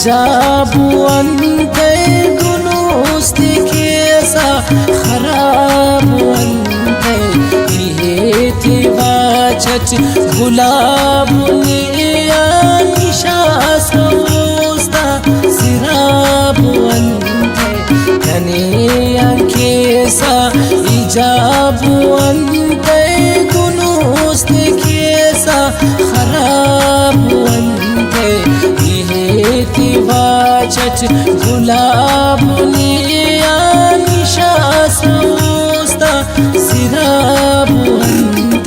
إجاب وأنت دنوست كيسا خراب وأنت إيتي باجت غلاب نيا نشاس وستا سراب وأنت كنيا كيسا إجاب وأنت دنوست كيسا خراب وأنت إيتي باجت غلاب نيا نشاس وستا سراب وأنت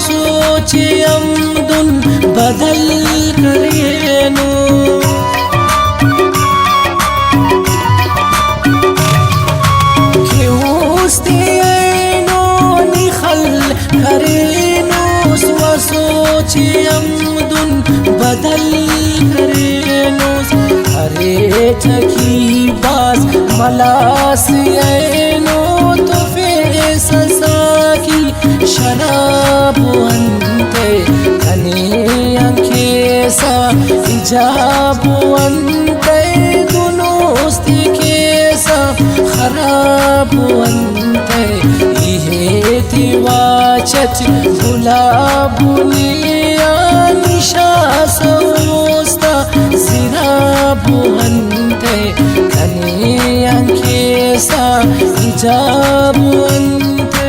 सोचे अमदुन बदल Carreno क्योंस्ते ऐनो निखल Carreno सोचे अमदुन बदल करेनो हरे ठकी बास मलास ऐनो तो फेससा की शराब वअन्त कनिया केसा इजाब वअन्त दुनुस्त केसा खराब वअन्त इहेति वाचत गुलाब निया निशास वस्ता सिराब वअन्त कनिया केसा इजाब वअन्त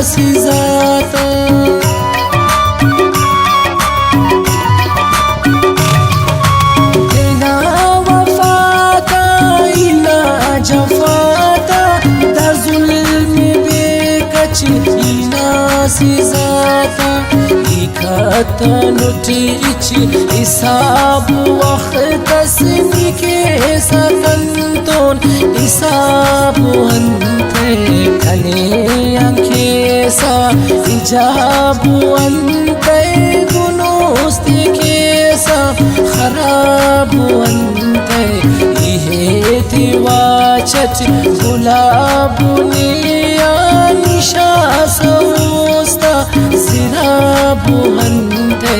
जाता बिना वफा का इला जफाता दर जुल्म बेकच इला जाता इखत नुटिच हिसाब वक्त के सकंतोन हिसाब अंते कने केसा इजाब अंते दुनुस्त केसा खराब अंते इहेति वाचत गुलाब निया निशास वस्ता सिराब अंते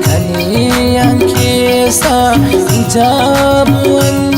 कने केसा इजाब अंते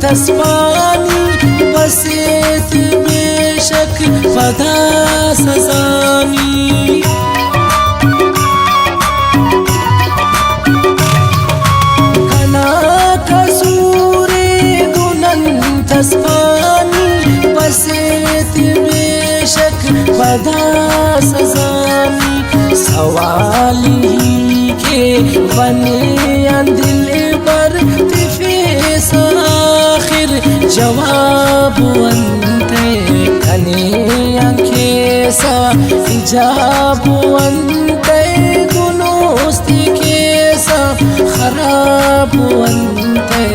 تسبانی بسیت بیشک فدا سزانی کنا کسور دونن تسبانی بسیت بیشک فدا سزانی سوالی کے بنیان دل بر تفیس آخر جواب انتے کنیان کیسا اجاب انتے گنوستی کیسا خراب انتے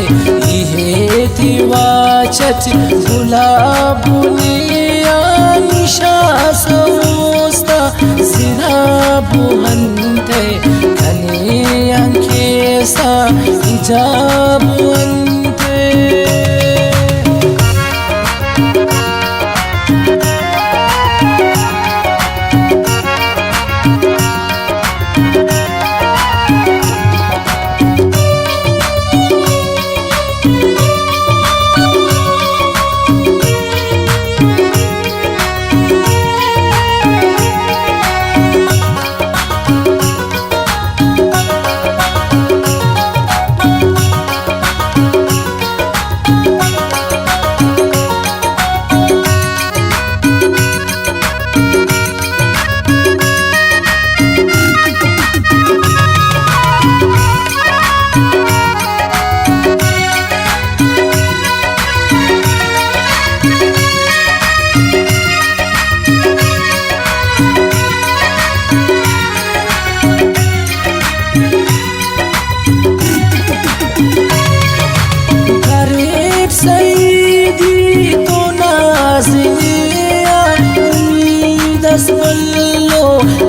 یہ تیواچت گلاب نیا نشاس موستا زراب انتے کنیان کیسا اجاب انتے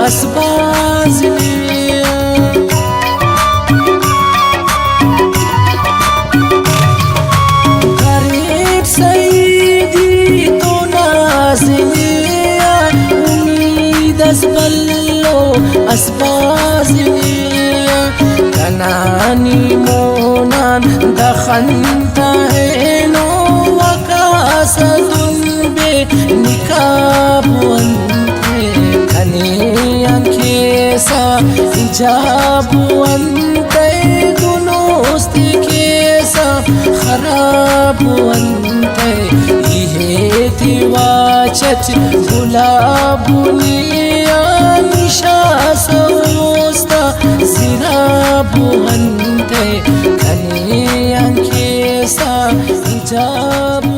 اسباز غریب سیدی تو نازنیا امید از بلو اسباز کنانی مونان دخنتا ہے نو وکاسدن بے نکاب کنیان کیسا اجاب انتے گنوستی کیسا خراب انتے یہ تیواچت گلاب نیا نشاس موستا زراب انتے کنیان کیسا اجاب